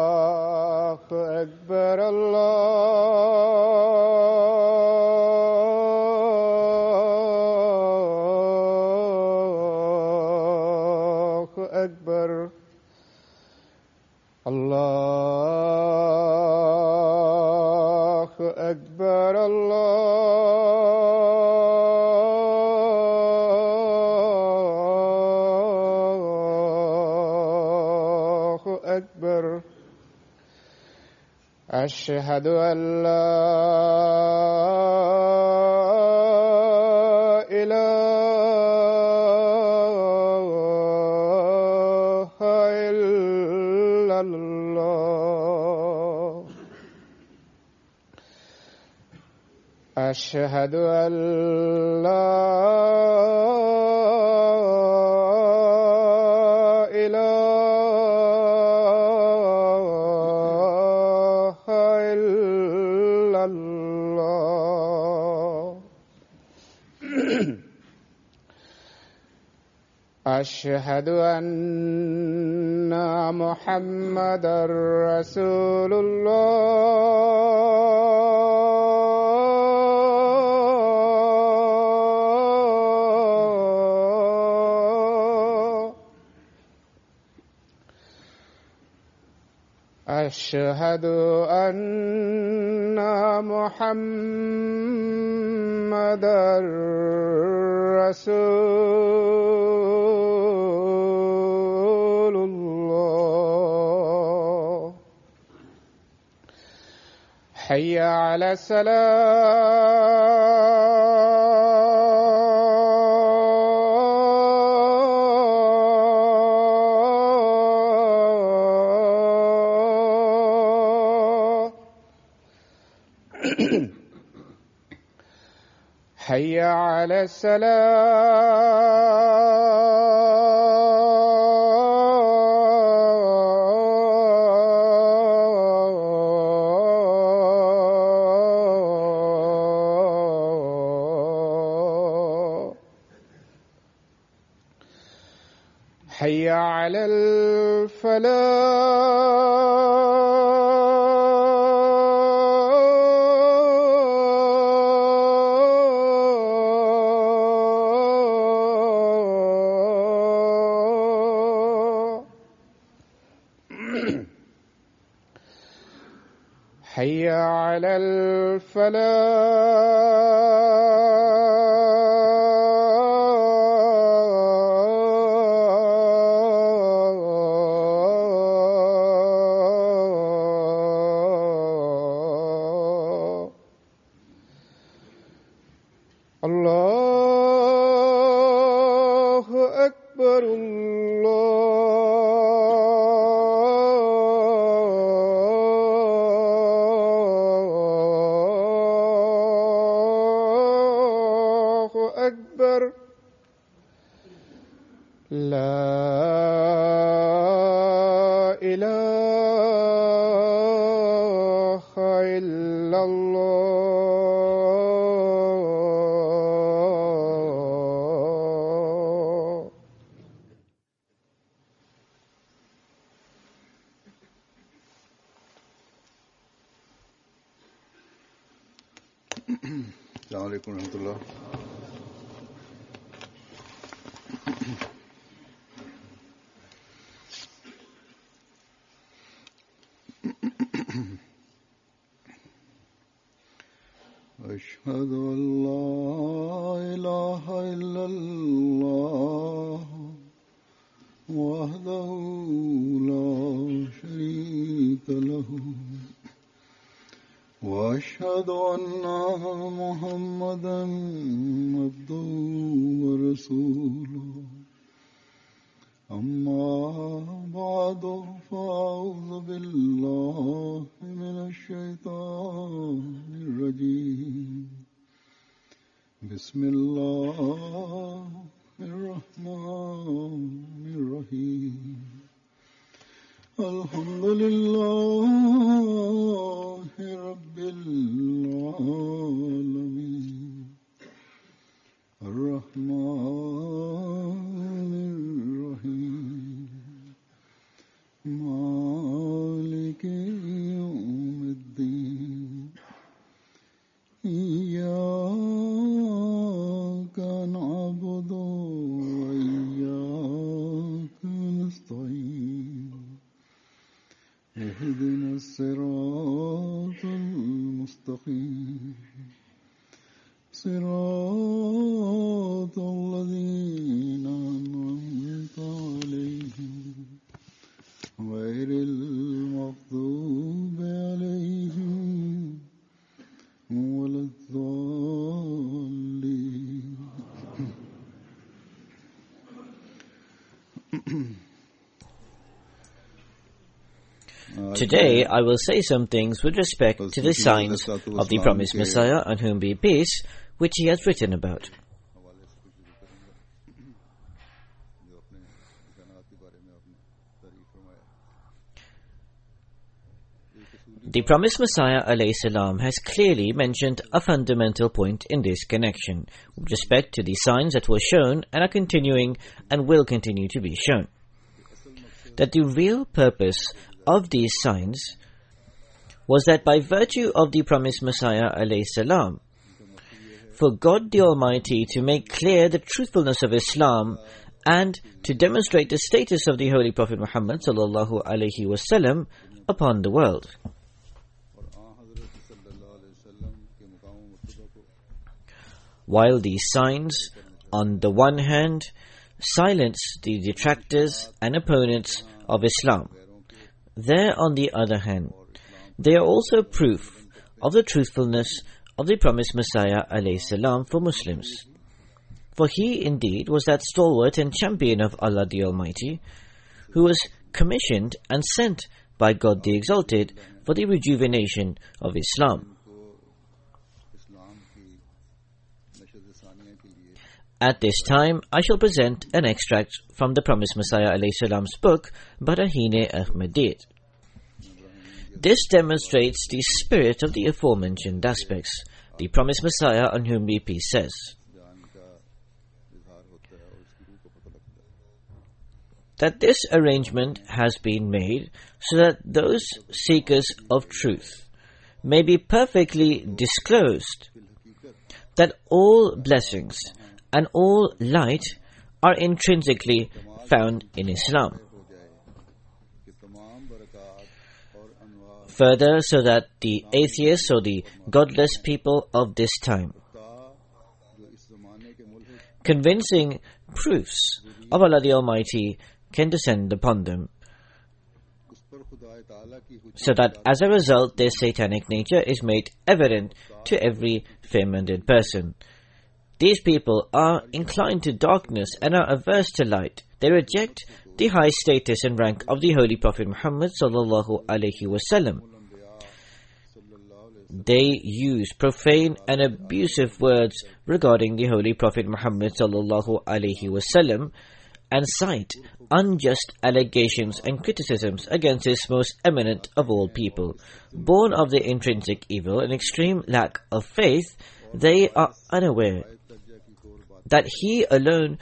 الله أكبر الله أكبر الله أكبر الله أكبر أشهد أن لا إله إلا الله أشهد أن لا إله إلا الله أشهد أن محمدًا رسول الله أشهد أن محمدًا رسول الله حي على الصلاة حي على الصلاة حي على الفلاح حي على الفلاح الله أكبر الله أكبر لا إله إلا الله السلام عليكم ورحمة الله. أشهد أن لا إله إلا الله وحده لا شريك له وأشهد أن محمدًا عبده ورسوله أما بعد فأعوذ بالله من الشيطان الرجيم بسم الله الرحمن الرحيم الحمد لله رب العالمين الرحمن الرحيم مالك يوم الدين إياك نعبد وإياك نستعين اهدنا الصراط المستقيم صراط الذين أنعمت عليهم غير المغضوب عليهم ولا الضالين. Today I will say some things with respect to the signs of the promised Messiah, on whom be peace, which he has written about. The promised Messiah alayhi salam has clearly mentioned a fundamental point in this connection with respect to the signs that were shown and are continuing and will continue to be shown. That the real purpose of these signs was that by virtue of the promised Messiah alayhi salam, for God the Almighty to make clear the truthfulness of Islam and to demonstrate the status of the Holy Prophet Muhammad sallallahu alaihi wasallam upon the world. While these signs, on the one hand, silence the detractors and opponents of Islam, there on the other hand, they are also proof of the truthfulness of the promised Messiah alayhi salam for Muslims. For he indeed was that stalwart and champion of Allah the Almighty, who was commissioned and sent by God the Exalted for the rejuvenation of Islam. At this time, I shall present an extract from the promised Messiah alayhi salam's book, Barahine Ahmadiyat. This demonstrates the spirit of the aforementioned aspects. The promised Messiah, on whom be peace, says that this arrangement has been made so that those seekers of truth may be perfectly disclosed, that all blessings and all light are intrinsically found in Islam. Further, so that the atheists or the godless people of this time, convincing proofs of Allah the Almighty can descend upon them, so that as a result their satanic nature is made evident to every fair-minded person. These people are inclined to darkness and are averse to light. They reject the high status and rank of the Holy Prophet Muhammad sallallahu alaihi wasallam. They use profane and abusive words regarding the Holy Prophet Muhammad sallallahu alaihi wasallam and cite unjust allegations and criticisms against this most eminent of all people. Born of their intrinsic evil and extreme lack of faith, they are unaware that he alone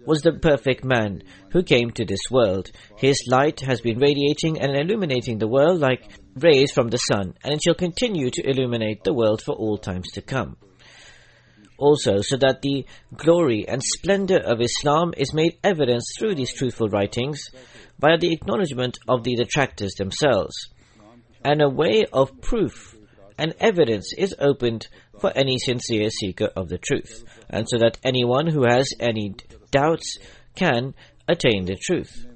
was the perfect man who came to this world. His light has been radiating and illuminating the world like rays from the sun, and it shall continue to illuminate the world for all times to come. Also, so that the glory and splendor of Islam is made evidence through these truthful writings via the acknowledgement of the detractors themselves, and a way of proof and evidence is opened for any sincere seeker of the truth, and so that anyone who has any doubts can attain the truth.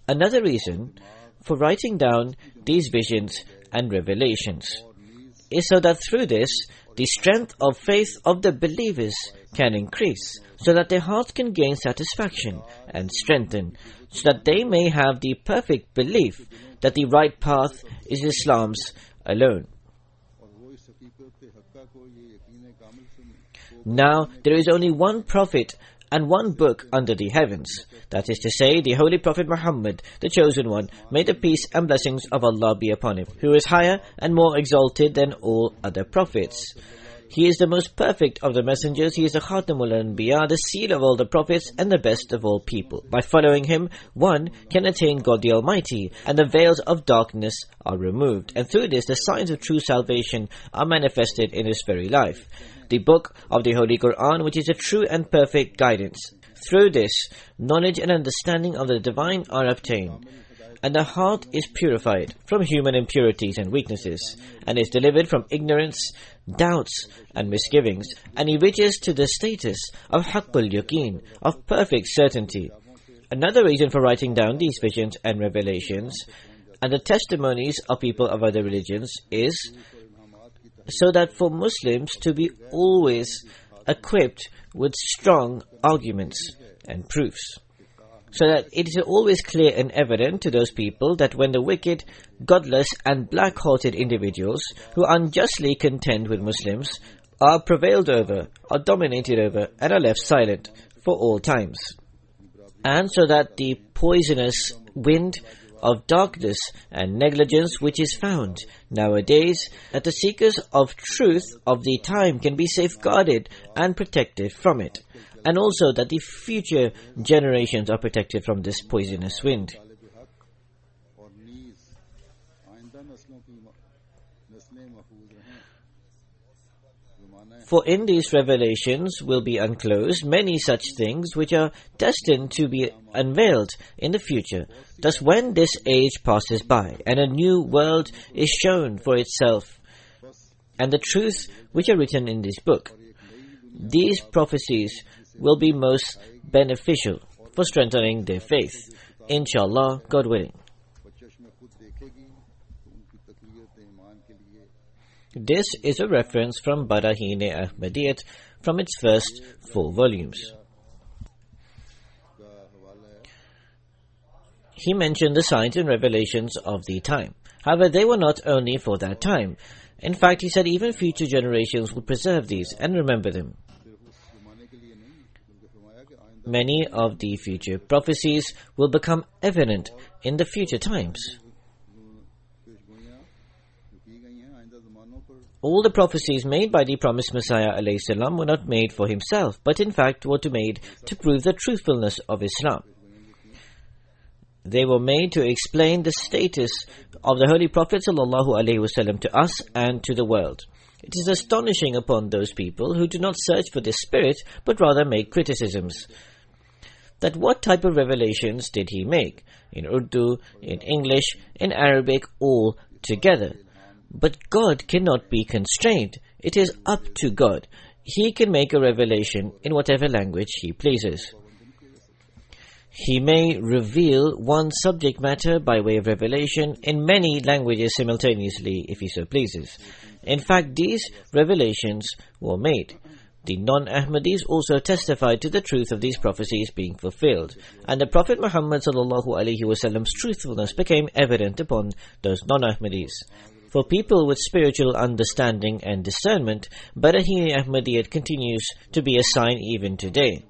Another reason for writing down these visions and revelations is so that through this the strength of faith of the believers can increase, so that their hearts can gain satisfaction and strengthen, so that they may have the perfect belief that the right path is Islam's alone. Now, there is only one prophet and one book under the heavens. That is to say, the Holy Prophet Muhammad, the Chosen One, may the peace and blessings of Allah be upon him, who is higher and more exalted than all other prophets. He is the most perfect of the messengers. He is the Khatamul Anbiya, the seal of all the prophets and the best of all people. By following him, one can attain God the Almighty, and the veils of darkness are removed. And through this, the signs of true salvation are manifested in his very life. The book of the Holy Quran, which is a true and perfect guidance. Through this, knowledge and understanding of the divine are obtained, and the heart is purified from human impurities and weaknesses, and is delivered from ignorance, doubts, and misgivings, and he reaches to the status of Haqqul Yaqeen, of perfect certainty. Another reason for writing down these visions and revelations, and the testimonies of people of other religions, is so that for Muslims to be always equipped with strong arguments and proofs, so that it is always clear and evident to those people that when the wicked, godless and black-hearted individuals who unjustly contend with Muslims are prevailed over, are dominated over, and are left silent for all times, and so that the poisonous wind of darkness and negligence which is found nowadays, that the seekers of truth of the time can be safeguarded and protected from it, and also that the future generations are protected from this poisonous wind. For in these revelations will be unclosed many such things which are destined to be unveiled in the future. Thus when this age passes by, and a new world is shown for itself, and the truths which are written in this book, these prophecies will be most beneficial for strengthening their faith. Inshallah, God willing. This is a reference from Barahin-e-Ahmadiyyat from its first 4 volumes. He mentioned the signs and revelations of the time. However, they were not only for that time. In fact, he said even future generations will preserve these and remember them. Many of the future prophecies will become evident in the future times. All the prophecies made by the promised Messiah ﷺ were not made for himself, but in fact were made to prove the truthfulness of Islam. They were made to explain the status of the Holy Prophet ﷺ to us and to the world. It is astonishing upon those people who do not search for this spirit, but rather make criticisms. That what type of revelations did he make? In Urdu, in English, in Arabic, all together. But God cannot be constrained. It is up to God. He can make a revelation in whatever language He pleases. He may reveal one subject matter by way of revelation in many languages simultaneously if He so pleases. In fact, these revelations were made. The non-Ahmadis also testified to the truth of these prophecies being fulfilled, and the Prophet Muhammad ﷺ's truthfulness became evident upon those non-Ahmadis. For people with spiritual understanding and discernment, Barahin-e-Ahmadiyyat continues to be a sign even today.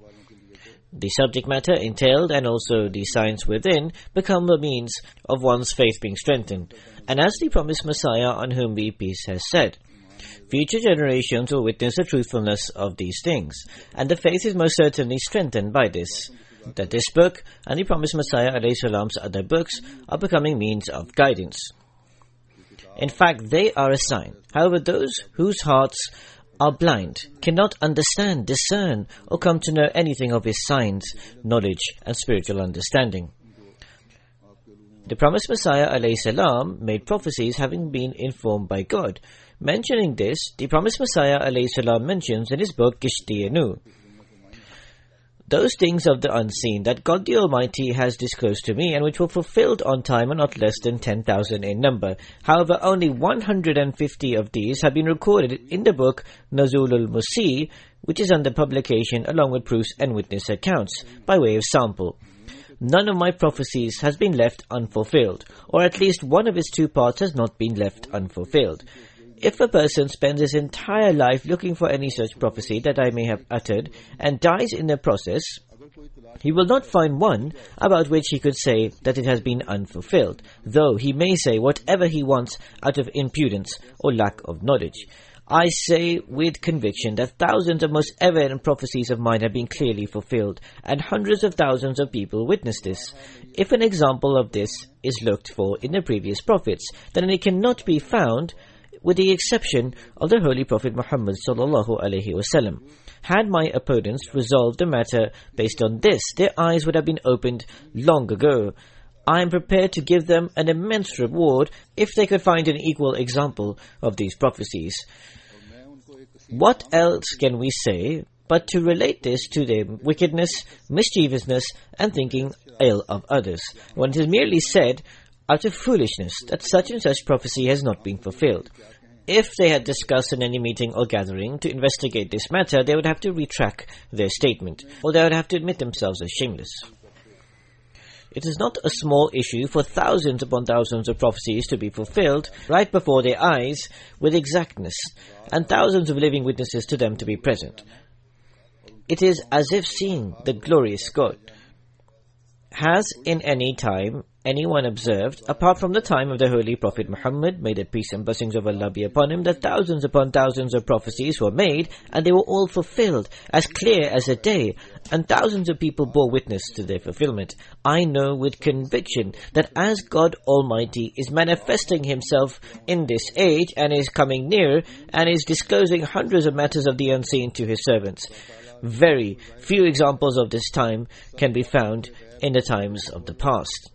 The subject matter entailed and also the signs within become a means of one's faith being strengthened. And as the promised Messiah, on whom be peace, has said, future generations will witness the truthfulness of these things, and the faith is most certainly strengthened by this. That this book and the promised Messiah ﷺ's other books are becoming means of guidance. In fact, they are a sign. However, those whose hearts are blind cannot understand, discern, or come to know anything of His signs, knowledge, and spiritual understanding. The promised Messiah ﷺ made prophecies having been informed by God. Mentioning this, the promised Messiah ﷺ mentions in his book Kishti-e-Nuh, those things of the unseen that God the Almighty has disclosed to me, and which were fulfilled on time, are not less than 10,000 in number. However, only 150 of these have been recorded in the book Nazulul Musi, which is under publication along with proofs and witness accounts, by way of sample. None of my prophecies has been left unfulfilled, or at least one of its 2 parts has not been left unfulfilled. If a person spends his entire life looking for any such prophecy that I may have uttered, and dies in the process, he will not find one about which he could say that it has been unfulfilled, though he may say whatever he wants out of impudence or lack of knowledge. I say with conviction that thousands of most evident prophecies of mine have been clearly fulfilled, and hundreds of thousands of people witness this. If an example of this is looked for in the previous prophets, then it cannot be found with the exception of the Holy Prophet Muhammad sallallahu alaihi wasallam. Had my opponents resolved the matter based on this, their eyes would have been opened long ago. I am prepared to give them an immense reward if they could find an equal example of these prophecies. What else can we say but to relate this to their wickedness, mischievousness, and thinking ill of others, when it is merely said out of foolishness that such and such prophecy has not been fulfilled? If they had discussed in any meeting or gathering to investigate this matter, they would have to retract their statement, or they would have to admit themselves as shameless. It is not a small issue for thousands upon thousands of prophecies to be fulfilled right before their eyes with exactness, and thousands of living witnesses to them to be present. It is as if seeing the glorious God. Has in any time anyone observed, apart from the time of the Holy Prophet Muhammad, may the peace and blessings of Allah be upon him, that thousands upon thousands of prophecies were made, and they were all fulfilled, as clear as a day, and thousands of people bore witness to their fulfillment? I know with conviction that as God Almighty is manifesting Himself in this age, and is coming near, and is disclosing hundreds of matters of the unseen to His servants, very few examples of this time can be found in the times of the past.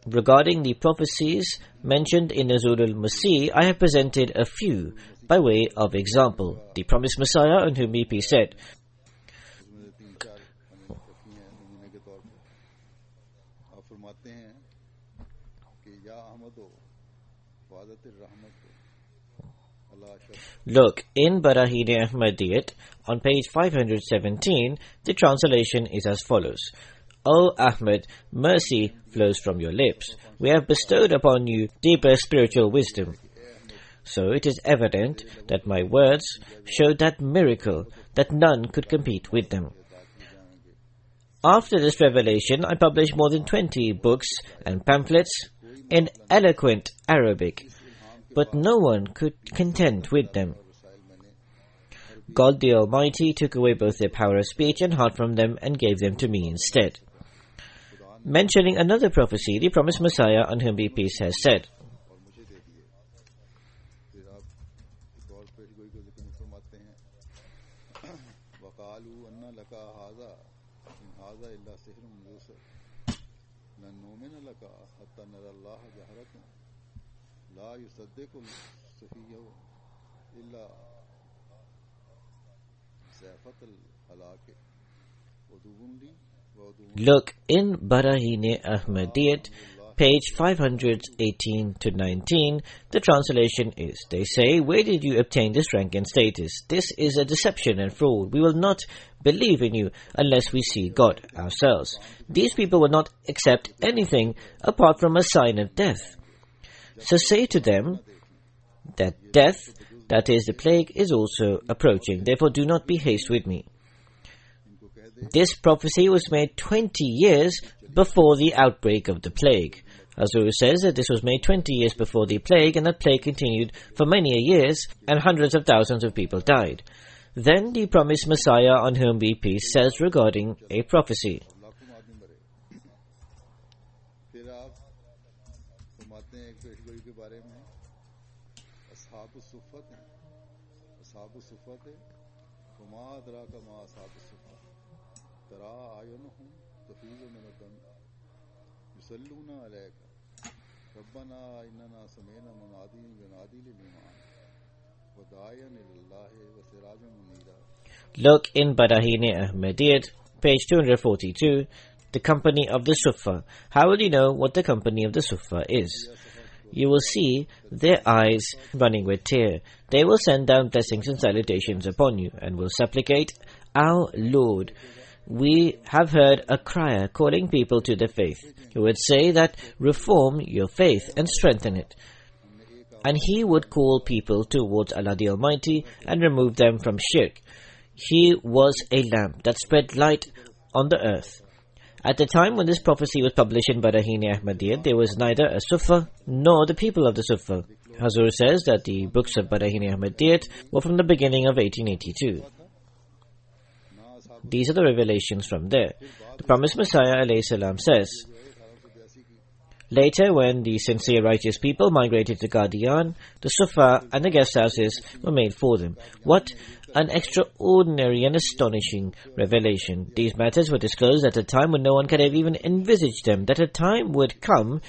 Regarding the prophecies mentioned in Nuzul al-Masih, I have presented a few by way of example. The promised Messiah, on whom be peace said, look, in Barahin Ahmadiyyat, on page 517, the translation is as follows. O Ahmad, mercy flows from your lips. We have bestowed upon you deeper spiritual wisdom. So it is evident that my words showed that miracle that none could compete with them. After this revelation, I published more than 20 books and pamphlets in eloquent Arabic, but no one could contend with them. God the Almighty took away both their power of speech and heart from them and gave them to me instead. Mentioning another prophecy, the promised Messiah, on whom be peace, has said, look, in Barahin Ahmadiyyat, page 518 to 19, the translation is, they say, where did you obtain this rank and status? This is a deception and fraud. We will not believe in you unless we see God ourselves. These people will not accept anything apart from a sign of death. So say to them that death, that is the plague, is also approaching. Therefore do not be hasty with me. This prophecy was made 20 years before the outbreak of the plague. Hazur says that this was made 20 years before the plague, and that plague continued for many years, and hundreds of thousands of people died. Then the promised Messiah, on whom be peace, says regarding a prophecy, look in Barahin Ahmadiyyat, page 242, the company of the Sufa. How will you know what the company of the Sufa is? You will see their eyes running with tears. They will send down blessings and salutations upon you, and will supplicate, Our Lord, we have heard a crier calling people to the faith. He would say that reform your faith and strengthen it. And he would call people towards Allah the Almighty and remove them from shirk. He was a lamp that spread light on the earth. At the time when this prophecy was published in Barahin-e Ahmadiyyat, there was neither a Sufa nor the people of the Sufa. Hazur says that the books of Barahin-e Ahmadiyyat were from the beginning of 1882. These are the revelations from there. The promised Messiah alayhi salam says, later, when the sincere righteous people migrated to Qadian, the Sufa and the guest houses were made for them. What an extraordinary and astonishing revelation. These matters were disclosed at a time when no one could have even envisaged them, that a time would come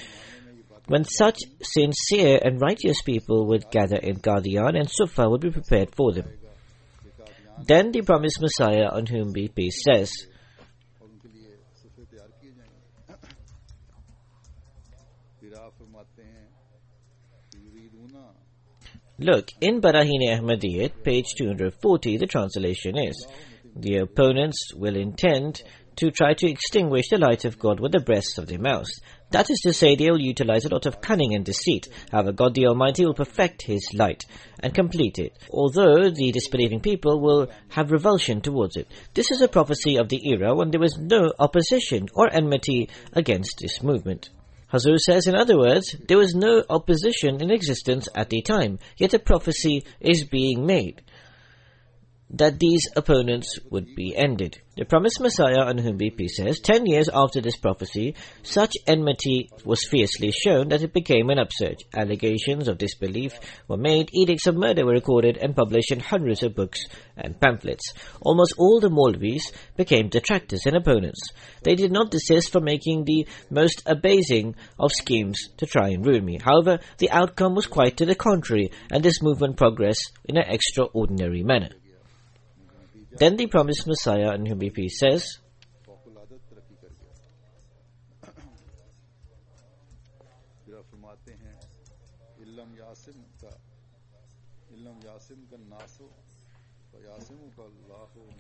when such sincere and righteous people would gather in Qadian and Sufa would be prepared for them. Then the promised Messiah, on whom be peace, says, look, in Barahin-e Ahmadiyyat, page 240, the translation is, the opponents will intend to try to extinguish the light of God with the breasts of their mouths. That is to say, they will utilize a lot of cunning and deceit. However, God the Almighty will perfect His light and complete it, although the disbelieving people will have revulsion towards it. This is a prophecy of the era when there was no opposition or enmity against this movement. Hazur says, in other words, there was no opposition in existence at the time, yet a prophecy is being made that these opponents would be ended. The promised Messiah, on whom be peace, says, 10 years after this prophecy, such enmity was fiercely shown that it became an upsurge. Allegations of disbelief were made, edicts of murder were recorded and published in hundreds of books and pamphlets. Almost all the Maulvis became detractors and opponents. They did not desist from making the most abasing of schemes to try and ruin me. However, the outcome was quite to the contrary, and this movement progressed in an extraordinary manner. Then the promised Messiah, on whom be peace, says,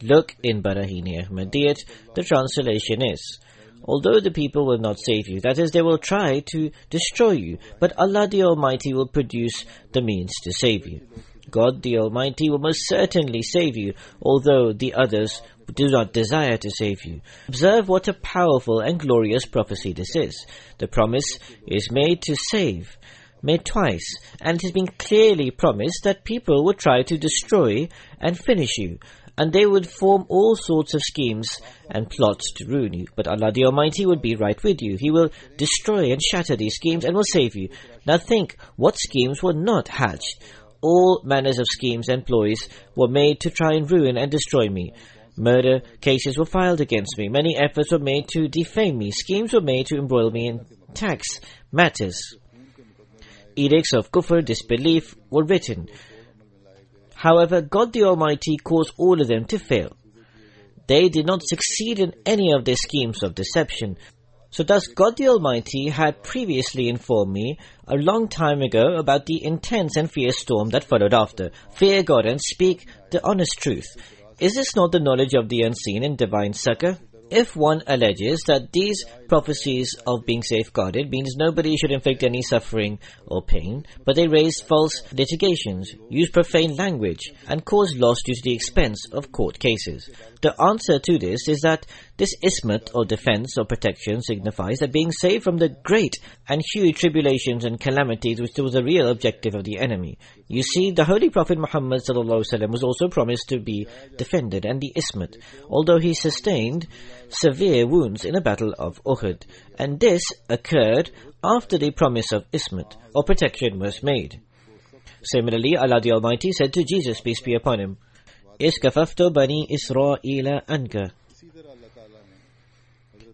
look, in Barahin-e Ahmadiyyat, the translation is, although the people will not save you, that is, they will try to destroy you, but Allah the Almighty will produce the means to save you. God the Almighty will most certainly save you, although the others do not desire to save you. Observe what a powerful and glorious prophecy this is. The promise is made to save, made twice, and it has been clearly promised that people would try to destroy and finish you, and they would form all sorts of schemes and plots to ruin you. But Allah the Almighty would be right with you. He will destroy and shatter these schemes and will save you. Now think, what schemes were not hatched? All manners of schemes and ploys were made to try and ruin and destroy me. Murder cases were filed against me. Many efforts were made to defame me. Schemes were made to embroil me in tax matters. Edicts of kufr, disbelief, were written. However, God the Almighty caused all of them to fail. They did not succeed in any of their schemes of deception. So thus God the Almighty had previously informed me a long time ago about the intense and fierce storm that followed after. Fear God and speak the honest truth. Is this not the knowledge of the unseen and divine succor? If one alleges that these prophecies of being safeguarded means nobody should inflict any suffering or pain, but they raise false litigations, use profane language, and cause loss due to the expense of court cases, the answer to this is that this ismat or defense or protection signifies that being saved from the great and huge tribulations and calamities which was the real objective of the enemy. You see, the Holy Prophet Muhammad ﷺ was also promised to be defended, and the ismat, although he sustained severe wounds in the battle of Uhud, and this occurred after the promise of ismat or protection was made. Similarly, Allah the Almighty said to Jesus, peace be upon him, Iskafaftu bani Isra'ila anka.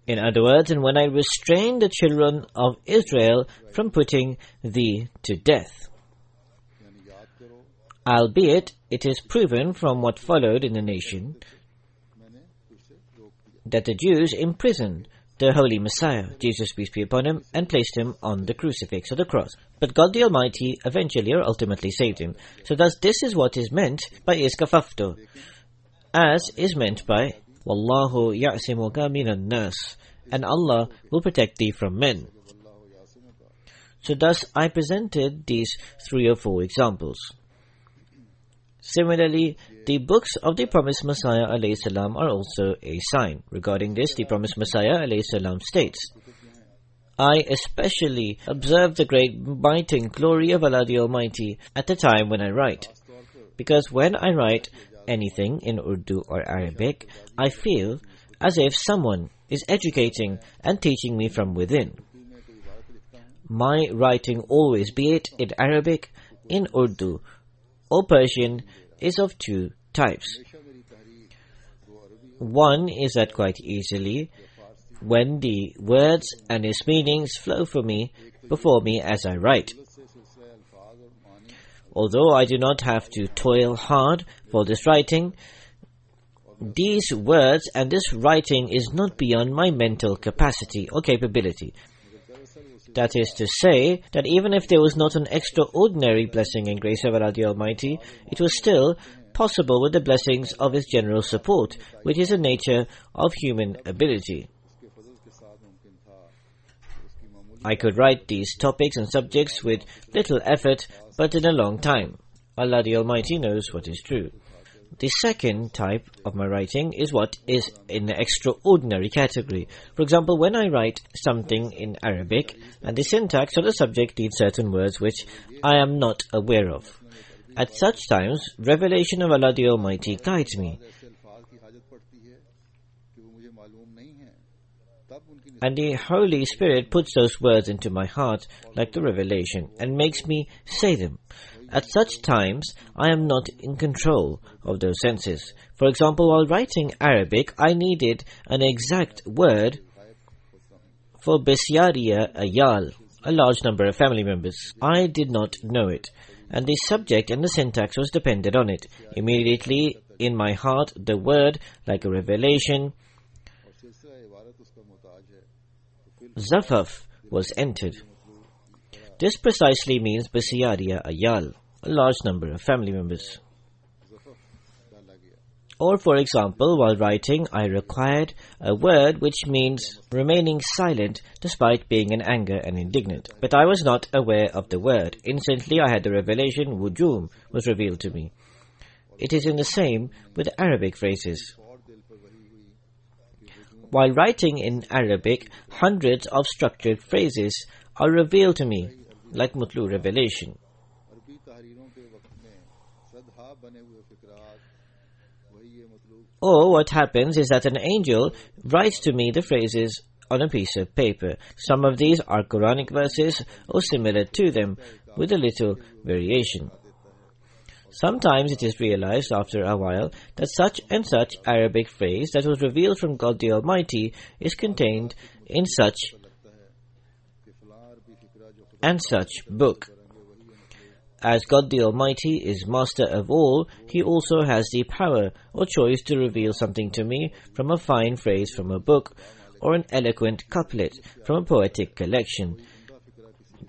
In other words, and when I restrained the children of Israel from putting thee to death. Albeit, it is proven from what followed in the nation that the Jews imprisoned the Holy Messiah, Jesus peace be upon him, and placed him on the crucifix or the cross. But God the Almighty eventually or ultimately saved him. So thus this is what is meant by iskafaftu, as is meant by Wallahu ya'simuka minan nas, and Allah will protect thee from men. So thus I presented these 3 or 4 examples. Similarly, the books of the promised Messiah alayhi salam are also a sign. Regarding this, the promised Messiah alayhi salam states, I especially observe the great might and glory of Allah the Almighty at the time when I write. Because when I write anything in Urdu or Arabic, I feel as if someone is educating and teaching me from within. My writing always, be it in Arabic, in Urdu, or Persian, is of two types. One is that quite easily, when the words and its meanings flow before me as I write. Although I do not have to toil hard for this writing, these words and this writing is not beyond my mental capacity or capability. That is to say, that even if there was not an extraordinary blessing and grace of Allah the Almighty, it was still possible with the blessings of His general support, which is the nature of human ability. I could write these topics and subjects with little effort, but in a long time. Allah the Almighty knows what is true. The second type of my writing is what is in the extraordinary category. For example, when I write something in Arabic and the syntax or the subject needs certain words which I am not aware of. At such times, revelation of Allah the Almighty guides me. And the Holy Spirit puts those words into my heart like the revelation and makes me say them. At such times, I am not in control of those senses. For example, while writing Arabic, I needed an exact word for Bisyariya Ayal, a large number of family members. I did not know it, and the subject and the syntax was dependent on it. Immediately, in my heart, the word, like a revelation, Zafaf, was entered. This precisely means Bisyariya Ayal, a large number of family members. Or, for example, while writing, I required a word which means remaining silent despite being in anger and indignant. But I was not aware of the word. Instantly, I had the revelation, wujum, was revealed to me. It is in the same with Arabic phrases. While writing in Arabic, hundreds of structured phrases are revealed to me, like Mutlu revelation. Or what happens is that an angel writes to me the phrases on a piece of paper. Some of these are Quranic verses or similar to them, with a little variation. Sometimes it is realized after a while that such and such Arabic phrase that was revealed from God the Almighty is contained in such and such book. As God the Almighty is master of all, He also has the power or choice to reveal something to me from a fine phrase from a book or an eloquent couplet from a poetic collection.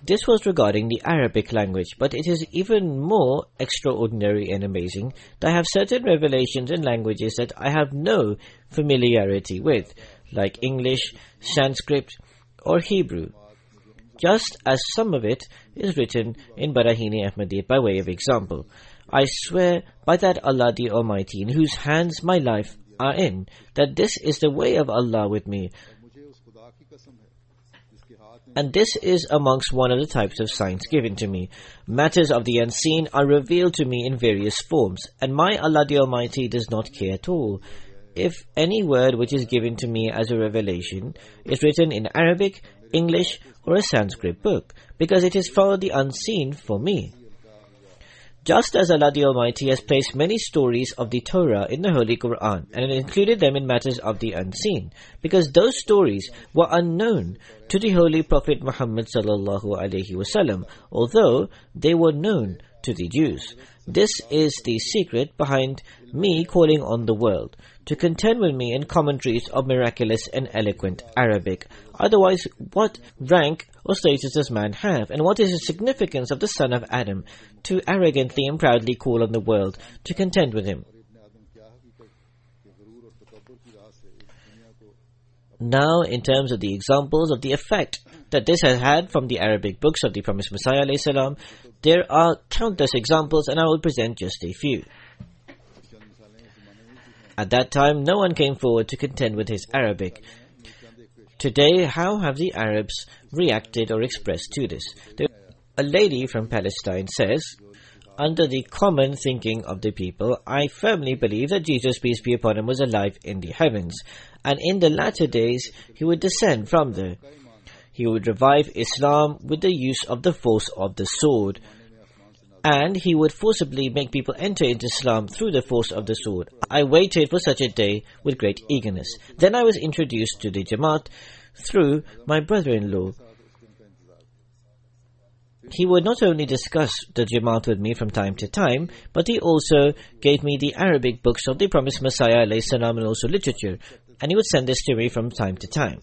This was regarding the Arabic language, but it is even more extraordinary and amazing that I have certain revelations in languages that I have no familiarity with, like English, Sanskrit, or Hebrew. Just as some of it is written in Barahini Ahmadiyyat by way of example. I swear by that Allah the Almighty, in whose hands my life are in, that this is the way of Allah with me. And this is amongst one of the types of signs given to me. Matters of the unseen are revealed to me in various forms, and my Allah the Almighty does not care at all if any word which is given to me as a revelation is written in Arabic, English, or a Sanskrit book, because it is for the unseen for me. Just as Allah the Almighty has placed many stories of the Torah in the Holy Quran and included them in matters of the unseen, because those stories were unknown to the Holy Prophet Muhammad sallallahu alaihi wasallam, although they were known to the Jews. This is the secret behind me calling on the world to contend with me in commentaries of miraculous and eloquent Arabic. Otherwise, what rank or status does man have, and what is the significance of the son of Adam to arrogantly and proudly call on the world to contend with him? Now, in terms of the examples of the effect that this has had from the Arabic books of the Promised Messiah alayhi salam, there are countless examples, and I will present just a few. At that time, no one came forward to contend with his Arabic. Today, how have the Arabs reacted or expressed to this? A lady from Palestine says, under the common thinking of the people, I firmly believe that Jesus, peace be upon him, was alive in the heavens, and in the latter days he would descend from there. He would revive Islam with the use of the force of the sword, and he would forcibly make people enter into Islam through the force of the sword. I waited for such a day with great eagerness. Then I was introduced to the Jamaat through my brother-in-law. He would not only discuss the Jamaat with me from time to time, but he also gave me the Arabic books of the Promised Messiah alayhi salam and also literature, and he would send this to me from time to time.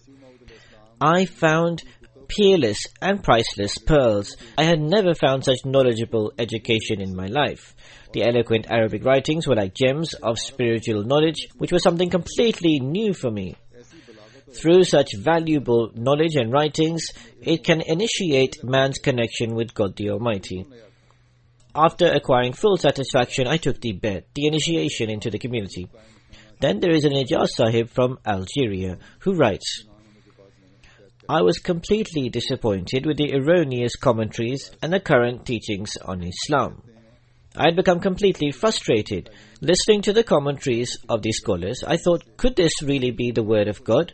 I found peerless and priceless pearls. I had never found such knowledgeable education in my life. The eloquent Arabic writings were like gems of spiritual knowledge, which was something completely new for me. Through such valuable knowledge and writings, it can initiate man's connection with God the Almighty. After acquiring full satisfaction, I took the bet, the initiation into the community. Then there is an Ijaz Sahib from Algeria who writes, I was completely disappointed with the erroneous commentaries and the current teachings on Islam. I had become completely frustrated. Listening to the commentaries of these scholars, I thought, could this really be the word of God?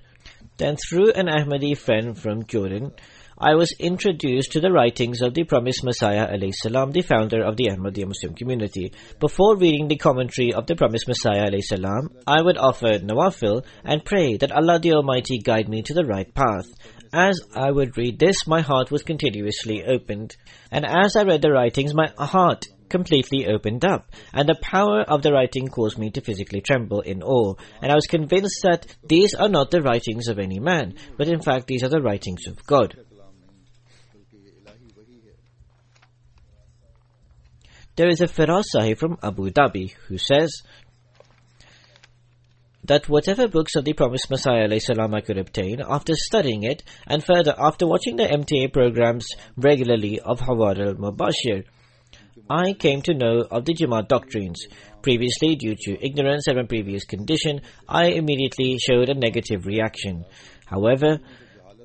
Then through an Ahmadi friend from Jordan, I was introduced to the writings of the Promised Messiah alayhi salam, the founder of the Ahmadiyya Muslim community. Before reading the commentary of the Promised Messiah alayhi salam, I would offer nawafil and pray that Allah the Almighty guide me to the right path. As I would read this, my heart was continuously opened. And as I read the writings, my heart completely opened up, and the power of the writing caused me to physically tremble in awe, and I was convinced that these are not the writings of any man, but in fact these are the writings of God. There is a Firaz Sahib from Abu Dhabi who says that whatever books of the Promised Messiah alayhi salam I could obtain, after studying it, and further after watching the MTA programs regularly of Hawar al-Mubashir, I came to know of the Jamaat doctrines. Previously, due to ignorance and a previous condition, I immediately showed a negative reaction. However,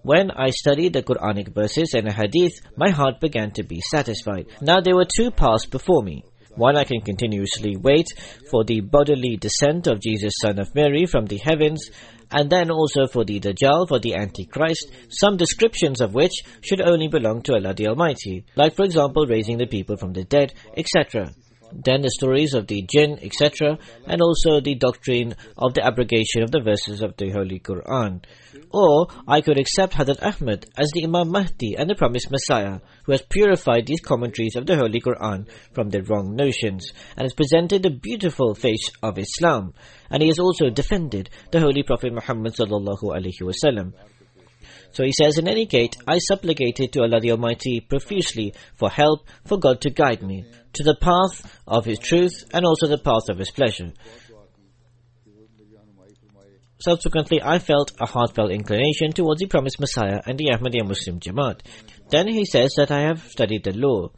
when I studied the Quranic verses and a hadith, my heart began to be satisfied. Now there were two paths before me. One, I can continuously wait for the bodily descent of Jesus, son of Mary, from the heavens, and then also for the Dajjal, for the Antichrist, some descriptions of which should only belong to Allah the Almighty, like for example raising the people from the dead, etc. Then the stories of the jinn, etc., and also the doctrine of the abrogation of the verses of the Holy Quran. Or I could accept Hazrat Ahmad as the Imam Mahdi and the Promised Messiah, who has purified these commentaries of the Holy Quran from their wrong notions, and has presented the beautiful face of Islam, and he has also defended the Holy Prophet Muhammad sallallahu alaihi wasallam. So he says, in any case, I supplicated to Allah the Almighty profusely for help, for God to guide me to the path of His truth and also the path of His pleasure. Subsequently, I felt a heartfelt inclination towards the Promised Messiah and the Ahmadiyya Muslim Jamaat. Then he says that I have studied the law.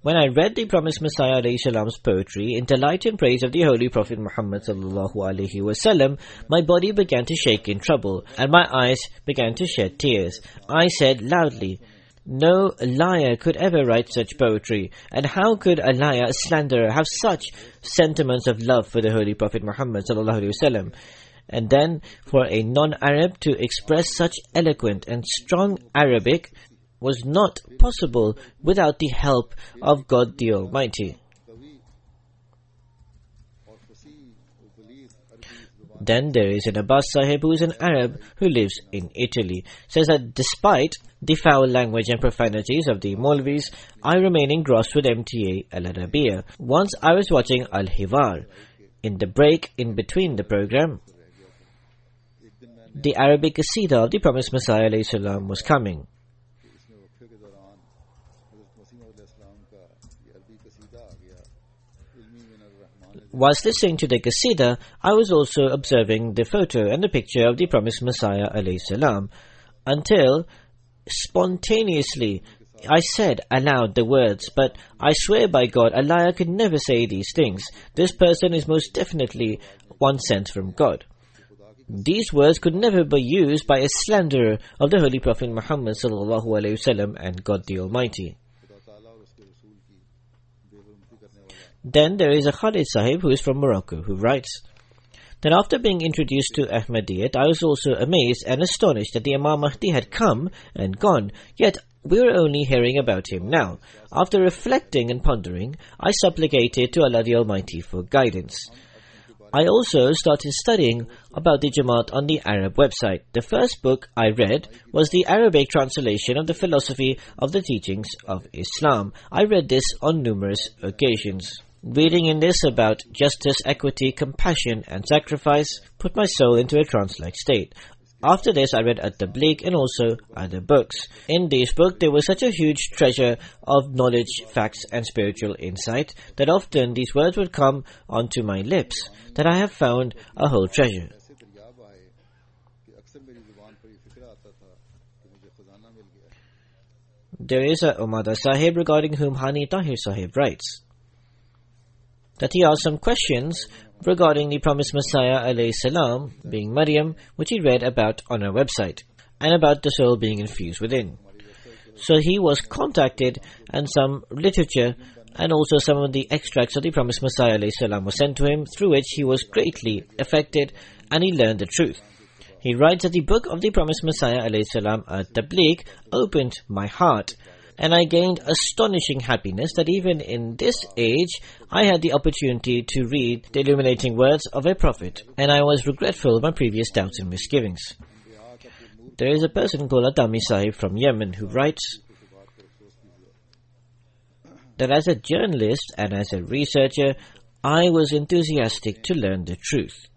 When I read the Promised Messiah alayhi salam's poetry in delight and praise of the Holy Prophet Muhammad sallallahu alaihi wasallam, my body began to shake in trouble and my eyes began to shed tears. I said loudly, no liar could ever write such poetry, and how could a liar, a slanderer, have such sentiments of love for the Holy Prophet Muhammad sallallahu alaihi wasallam? And then for a non-Arab to express such eloquent and strong Arabic was not possible without the help of God the Almighty. Then there is an Abbas Sahib who is an Arab who lives in Italy. Says that despite the foul language and profanities of the Maulvis, I remain engrossed with MTA Al-Arabiya. Once I was watching Al-Hivar. In the break in between the program, the Arabic Qasida of the Promised Messiah alayhi salam was coming. Whilst listening to the Qasida, I was also observing the photo and the picture of the promised Messiah alayhi salam, until spontaneously I said aloud the words, "But I swear by God, a liar could never say these things. This person is most definitely one sent from God." These words could never be used by a slanderer of the Holy Prophet Muhammad sallallahu alaihi wasallam and God the Almighty. Then there is a Khalid Sahib who is from Morocco, who writes that after being introduced to Ahmadiyyat, I was also amazed and astonished that the Imam Mahdi had come and gone, yet we were only hearing about him now. After reflecting and pondering, I supplicated to Allah the Almighty for guidance. I also started studying about the Jamaat on the Arab website. The first book I read was the Arabic translation of the philosophy of the teachings of Islam. I read this on numerous occasions. Reading in this about justice, equity, compassion and sacrifice put my soul into a trance-like state. After this, I read At-Tabligh and also other books. In these books, there was such a huge treasure of knowledge, facts and spiritual insight that often these words would come onto my lips, that I have found a whole treasure. There is a Umada Sahib regarding whom Hani Tahir Sahib writes that he asked some questions regarding the promised Messiah alayhi salam, being Maryam, which he read about on our website, and about the soul being infused within. So he was contacted, and some literature and also some of the extracts of the promised Messiah alayhi salam was sent to him, through which he was greatly affected and he learned the truth. He writes that the book of the promised Messiah alayhi salam, At-Tabligh, opened my heart, and I gained astonishing happiness that even in this age I had the opportunity to read the illuminating words of a prophet, and I was regretful of my previous doubts and misgivings. There is a person called Adami Sahib from Yemen who writes that as a journalist and as a researcher, I was enthusiastic to learn the truth.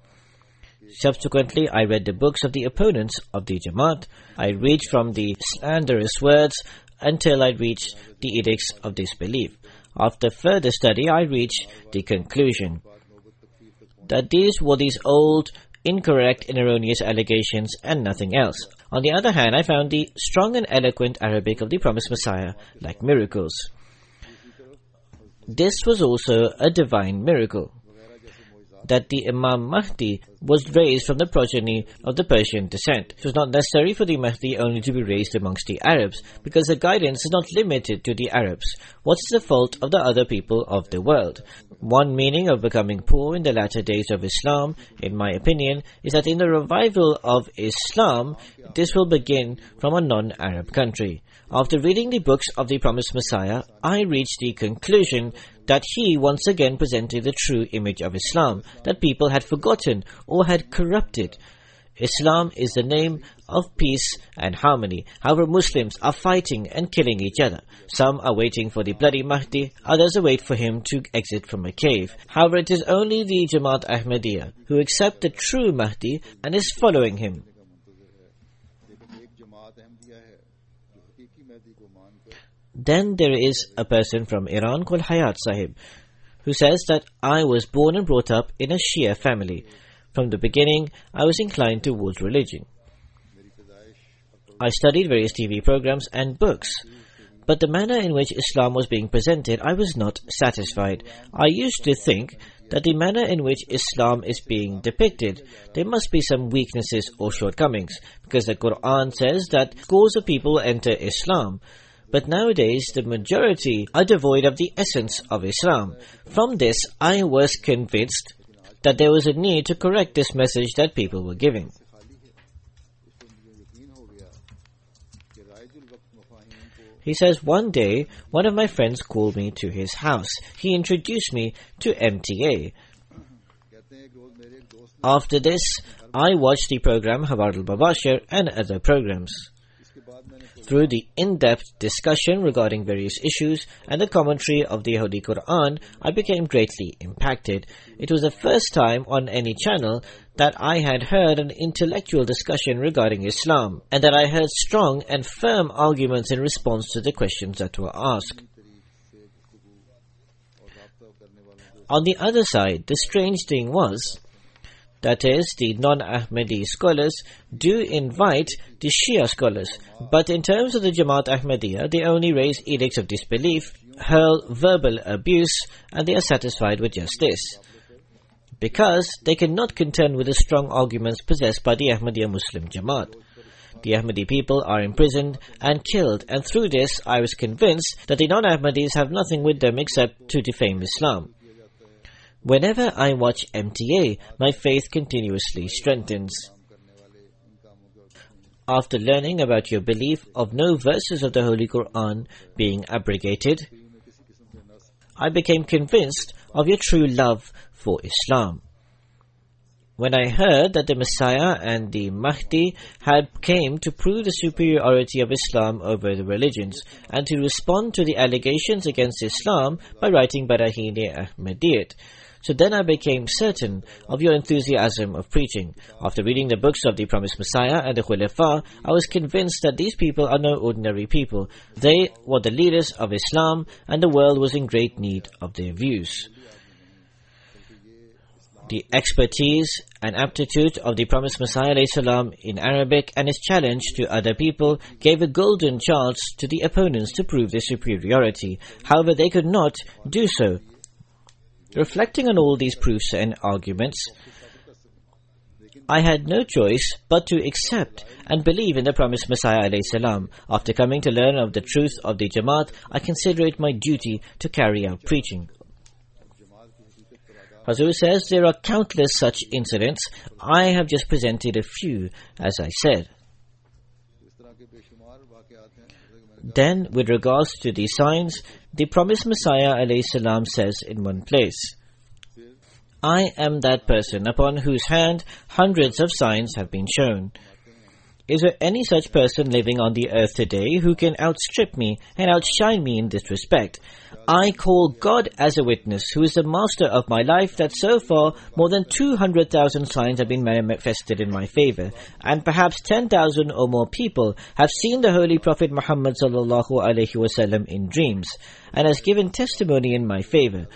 Subsequently, I read the books of the opponents of the Jamaat. I read from the slanderous words until I reached the edicts of disbelief. After further study, I reached the conclusion that these were these old, incorrect and erroneous allegations and nothing else. On the other hand, I found the strong and eloquent Arabic of the promised Messiah like miracles. This was also a divine miracle, that the Imam Mahdi was raised from the progeny of the Persian descent. It was not necessary for the Mahdi only to be raised amongst the Arabs, because the guidance is not limited to the Arabs. What is the fault of the other people of the world? One meaning of becoming poor in the latter days of Islam, in my opinion, is that in the revival of Islam, this will begin from a non-Arab country. After reading the books of the promised Messiah, I reached the conclusion that he once again presented the true image of Islam that people had forgotten or had corrupted. Islam is the name of peace and harmony. However, Muslims are fighting and killing each other. Some are waiting for the bloody Mahdi, others await for him to exit from a cave. However, it is only the Jamaat Ahmadiyya who accept the true Mahdi and is following him. Then there is a person from Iran called Hayat Sahib, who says that I was born and brought up in a Shia family. From the beginning, I was inclined towards religion. I studied various TV programs and books, but the manner in which Islam was being presented, I was not satisfied. I used to think that the manner in which Islam is being depicted, there must be some weaknesses or shortcomings, because the Quran says that scores of people enter Islam. But nowadays, the majority are devoid of the essence of Islam. From this, I was convinced that there was a need to correct this message that people were giving. He says, one day, one of my friends called me to his house. He introduced me to MTA. After this, I watched the program Hawar al-Mubashir and other programs. Through the in-depth discussion regarding various issues and the commentary of the Holy Quran, I became greatly impacted. It was the first time on any channel that I had heard an intellectual discussion regarding Islam, and that I heard strong and firm arguments in response to the questions that were asked. On the other side, the strange thing was, that is, the non-Ahmadi scholars do invite the Shia scholars, but in terms of the Jamaat Ahmadiyya, they only raise edicts of disbelief, hurl verbal abuse, and they are satisfied with just this, because they cannot contend with the strong arguments possessed by the Ahmadiyya Muslim Jamaat. The Ahmadi people are imprisoned and killed, and through this I was convinced that the non-Ahmadis have nothing with them except to defame Islam. Whenever I watch MTA, my faith continuously strengthens. After learning about your belief of no verses of the Holy Quran being abrogated, I became convinced of your true love for Islam. When I heard that the Messiah and the Mahdi had came to prove the superiority of Islam over the religions and to respond to the allegations against Islam by writing Baraheen-e-Ahmadiyyat, so then I became certain of your enthusiasm of preaching. After reading the books of the Promised Messiah and the Khulafa, I was convinced that these people are no ordinary people. They were the leaders of Islam, and the world was in great need of their views. The expertise and aptitude of the Promised Messiah ﷺ in Arabic and his challenge to other people gave a golden chance to the opponents to prove their superiority. However, they could not do so. Reflecting on all these proofs and arguments, I had no choice but to accept and believe in the Promised Messiah ﷺ. After coming to learn of the truth of the Jamaat, I consider it my duty to carry out preaching. Hazur says there are countless such incidents. I have just presented a few, as I said. Then, with regards to the signs, the Promised Messiah ﷺ says in one place, I am that person upon whose hand hundreds of signs have been shown. Is there any such person living on the earth today who can outstrip me and outshine me in this respect? I call God as a witness, who is the master of my life, that so far more than 200,000 signs have been manifested in my favor, and perhaps 10,000 or more people have seen the Holy Prophet Muhammad sallallahu alaihi wasallam in dreams, and has given testimony in my favor.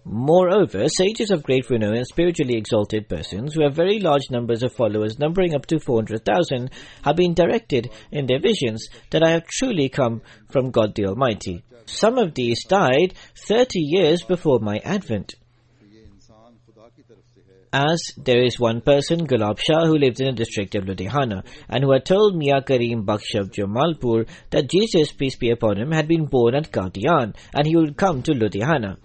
Moreover, sages of great renown and spiritually exalted persons who have very large numbers of followers, numbering up to 400,000, have been directed in their visions that I have truly come from God the Almighty. Some of these died 30 years before my advent. As there is one person, Gulab Shah, who lived in the district of Ludhiana, and who had told Mia Karim Bakhsh of Jamalpur that Jesus, peace be upon him, had been born at Qadian, and he would come to Ludhiana.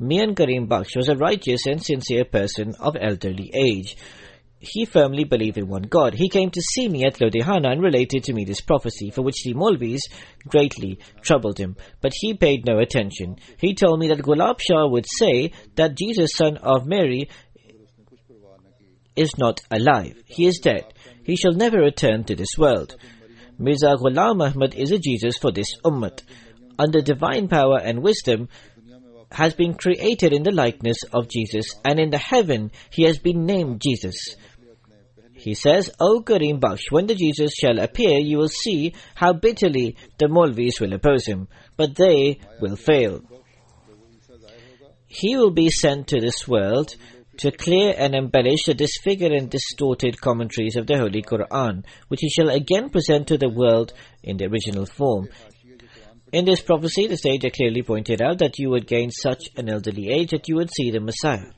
Mian Karim Bakhsh was a righteous and sincere person of elderly age. He firmly believed in one God. He came to see me at Ludhiana and related to me this prophecy, for which the Maulvis greatly troubled him. But he paid no attention. He told me that Gulab Shah would say that Jesus, son of Mary, is not alive. He is dead. He shall never return to this world. Mirza Ghulam Ahmad is a Jesus for this ummat. Under divine power and wisdom, has been created in the likeness of Jesus, and in the heaven he has been named Jesus. He says, O Karim Bakhsh, when the Jesus shall appear, you will see how bitterly the Maulvis will oppose him, but they will fail. He will be sent to this world to clear and embellish the disfigured and distorted commentaries of the Holy Quran, which he shall again present to the world in the original form. In this prophecy, the sage clearly pointed out that you would gain such an elderly age that you would see the Messiah.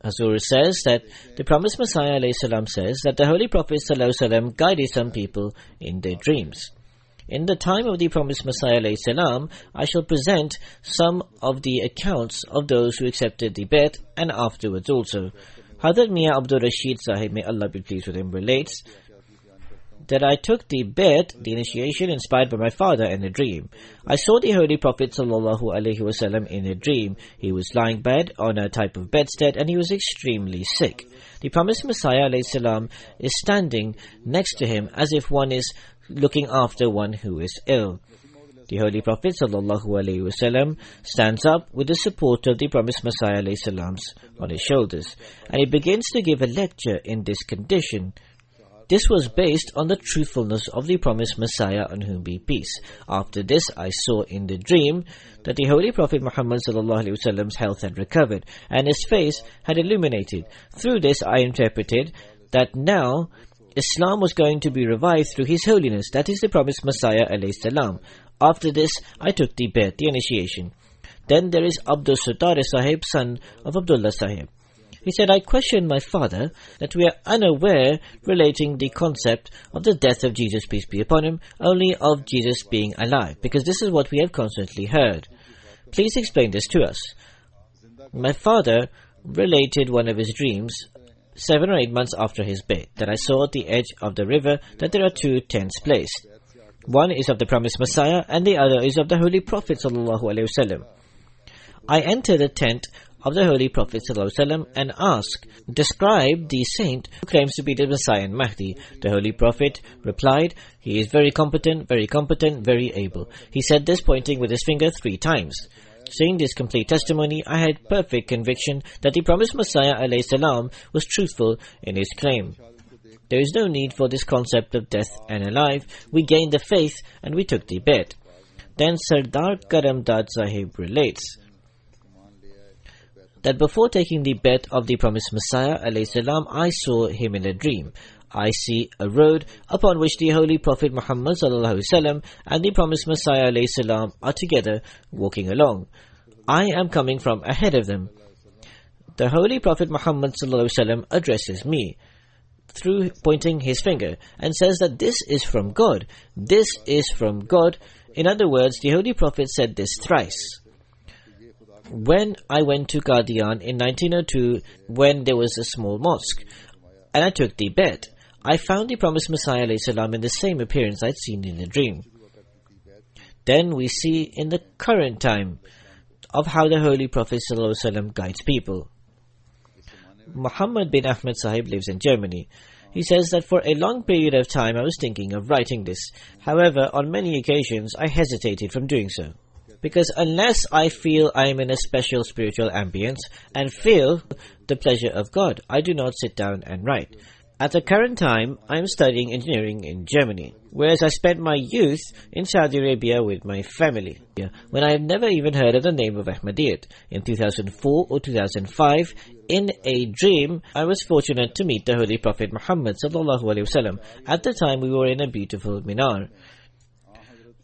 Hazur says that the Promised Messiah ﷺ says that the Holy Prophet ﷺ guided some people in their dreams. In the time of the Promised Messiah ﷺ, I shall present some of the accounts of those who accepted the Bai'at and afterwards also. Hazrat Mian Abdul Rashid Sahib, may Allah be pleased with him, relates that I took the Bai'at, the initiation, inspired by my father in a dream. I saw the Holy Prophet ﷺ in a dream. He was lying bed on a type of bedstead and he was extremely sick. The Promised Messiah ﷺ is standing next to him as if one is looking after one who is ill. The Holy Prophet ﷺ stands up with the support of the Promised Messiah ﷺ on his shoulders, and he begins to give a lecture in this condition. This was based on the truthfulness of the promised Messiah, on whom be peace. After this, I saw in the dream that the Holy Prophet Muhammad ﷺ's health had recovered and his face had illuminated. Through this, I interpreted that now Islam was going to be revived through His Holiness, that is the promised Messiah ﷺ. After this, I took the Bayt, the initiation. Then there is Abdul Sattar Sahib, son of Abdullah Sahib. He said, I questioned my father that we are unaware relating the concept of the death of Jesus, peace be upon him, only of Jesus being alive, because this is what we have constantly heard. Please explain this to us. My father related one of his dreams 7 or 8 months after his Bayt, that I saw at the edge of the river that there are 2 tents placed. One is of the promised Messiah and the other is of the Holy Prophet ﷺ. I entered the tent of the Holy Prophet ﷺ and asked, describe the saint who claims to be the Messiah and Mahdi. The Holy Prophet replied, he is very competent, very able. He said this pointing with his finger 3 times. Seeing this complete testimony, I had perfect conviction that the promised Messiah ﷺ was truthful in his claim. There is no need for this concept of death and alive. We gained the faith and we took the Bayt. Then Sardar Karamdad Sahib relates that before taking the Bayt of the promised Messiah ﷺ, I saw him in a dream. I see a road upon which the Holy Prophet Muhammad ﷺ and the promised Messiah ﷺ are together walking along. I am coming from ahead of them. The Holy Prophet Muhammad ﷺ addresses me through pointing his finger and says that this is from God. This is from God. In other words, the Holy Prophet said this thrice. When I went to Qadian in 1902, when there was a small mosque, and I took the Bayt, I found the promised Messiah ﷺ in the same appearance I'd seen in the dream. Then we see in the current time of how the Holy Prophet ﷺ guides people. Muhammad bin Ahmed Sahib lives in Germany. He says that for a long period of time I was thinking of writing this. However, on many occasions I hesitated from doing so. Because unless I feel I am in a special spiritual ambience and feel the pleasure of God, I do not sit down and write. At the current time, I am studying engineering in Germany, whereas I spent my youth in Saudi Arabia with my family, when I have never even heard of the name of Ahmadiyyat. In 2004 or 2005, in a dream, I was fortunate to meet the Holy Prophet Muhammad ﷺ. At the time, we were in a beautiful minar.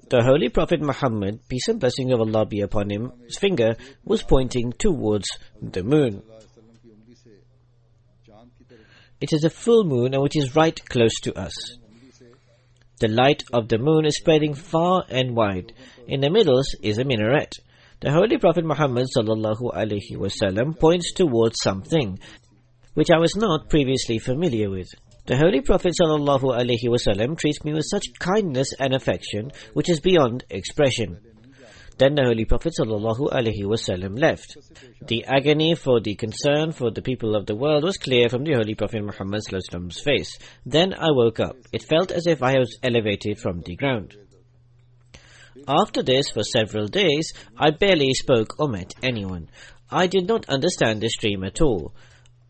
The Holy Prophet Muhammad, peace and blessings of Allah be upon him, his finger was pointing towards the moon. It is a full moon which is right close to us. The light of the moon is spreading far and wide. In the middle is a minaret. The Holy Prophet Muhammad ﷺ points towards something which I was not previously familiar with. The Holy Prophet ﷺ treats me with such kindness and affection which is beyond expression. Then the Holy Prophet ﷺ left. The agony for the concern for the people of the world was clear from the Holy Prophet Muhammad ﷺ's face. Then I woke up. It felt as if I was elevated from the ground. After this, for several days, I barely spoke or met anyone. I did not understand this dream at all.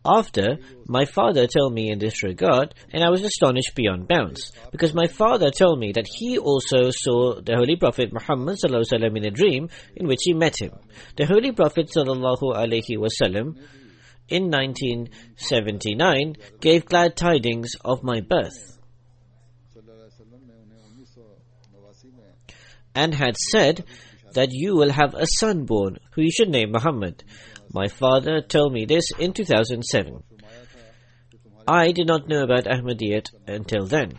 After, my father told me in this regard, and I was astonished beyond bounds, because my father told me that he also saw the Holy Prophet Muhammad ﷺ in a dream in which he met him. The Holy Prophet ﷺ in 1979 gave glad tidings of my birth and had said that you will have a son born who you should name Muhammad. My father told me this in 2007. I did not know about Ahmadiyyat until then.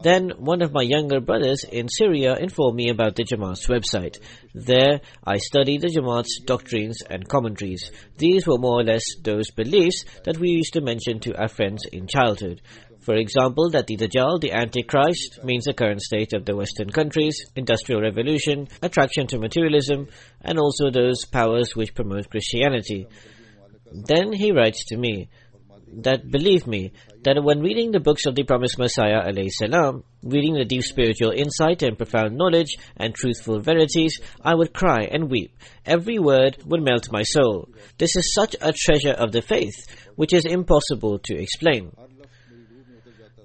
Then one of my younger brothers in Syria informed me about the Jamaat's website. There I studied the Jamaat's doctrines and commentaries. These were more or less those beliefs that we used to mention to our friends in childhood. For example, that the Dajjal, the Antichrist, means the current state of the Western countries, industrial revolution, attraction to materialism, and also those powers which promote Christianity. Then he writes to me that, believe me, that when reading the books of the promised Messiah ﷺ, reading the deep spiritual insight and profound knowledge and truthful verities, I would cry and weep. Every word would melt my soul. This is such a treasure of the faith, which is impossible to explain.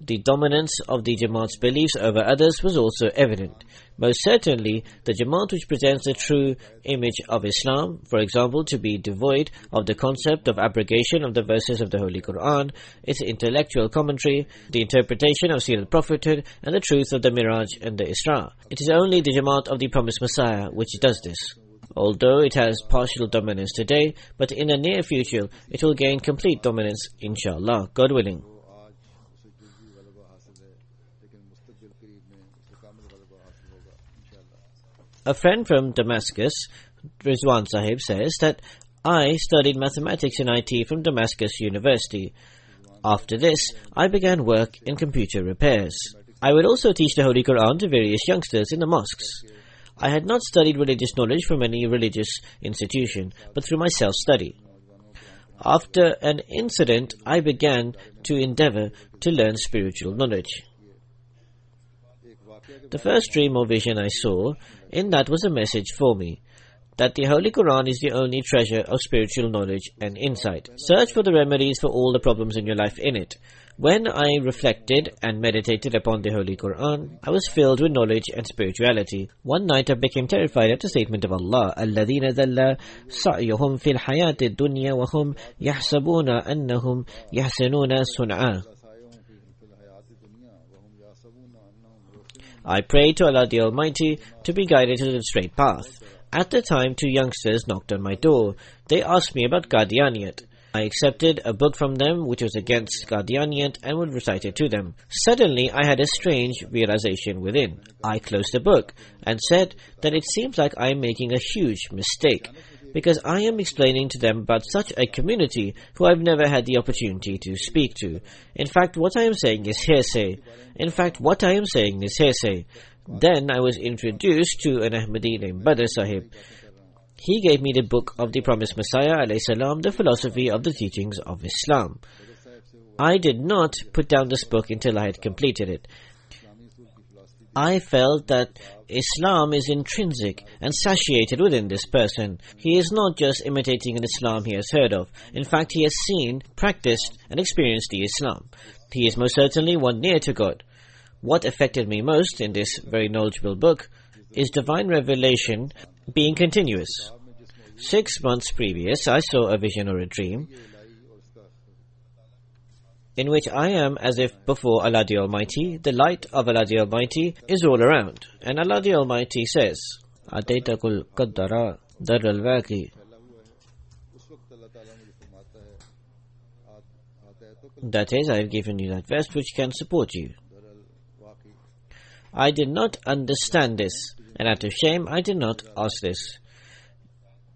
The dominance of the Jamaat's beliefs over others was also evident. Most certainly, the Jamaat which presents the true image of Islam, for example, to be devoid of the concept of abrogation of the verses of the Holy Quran, its intellectual commentary, the interpretation of Seerah Prophethood, and the truth of the Miraj and the Isra. It is only the Jamaat of the Promised Messiah which does this. Although it has partial dominance today, but in the near future, it will gain complete dominance, inshallah, God willing. A friend from Damascus, Rizwan Sahib, says that I studied mathematics and IT from Damascus University. After this, I began work in computer repairs. I would also teach the Holy Quran to various youngsters in the mosques. I had not studied religious knowledge from any religious institution, but through my self-study. After an incident, I began to endeavor to learn spiritual knowledge. The first dream or vision I saw, in that was a message for me, that the Holy Quran is the only treasure of spiritual knowledge and insight. Search for the remedies for all the problems in your life in it. When I reflected and meditated upon the Holy Quran, I was filled with knowledge and spirituality. One night I became terrified at the statement of Allah, الَّذِينَ ذَلَّ سَعْيُهُمْ فِي الْحَيَاةِ الدُّنْيَا وَهُمْ يَحْسَبُونَ أَنَّهُمْ يَحْسِنُونَ صُنْعًا. I prayed to Allah the Almighty to be guided to the straight path. At the time, 2 youngsters knocked on my door. They asked me about Qadianiyat. I accepted a book from them which was against Qadianiyat and would recite it to them. Suddenly, I had a strange realization within. I closed the book and said that it seems like I am making a huge mistake, because I am explaining to them about such a community who I've never had the opportunity to speak to. In fact, what I am saying is hearsay. Then I was introduced to an Ahmadi named Badr Sahib. He gave me the book of the Promised Messiah alayhi salam, the philosophy of the teachings of Islam. I did not put down this book until I had completed it. I felt that Islam is intrinsic and satiated within this person. He is not just imitating an Islam he has heard of. In fact, he has seen, practiced, and experienced the Islam. He is most certainly one near to God. What affected me most in this very knowledgeable book is divine revelation being continuous. 6 months previous, I saw a vision or a dream in which I am as if before Allah the Almighty. The light of Allah the Almighty is all around, and Allah the Almighty says, "Ataytakul qaddara dar al-waqi." That is, I have given you that vest which can support you. I did not understand this, and out of shame I did not ask this.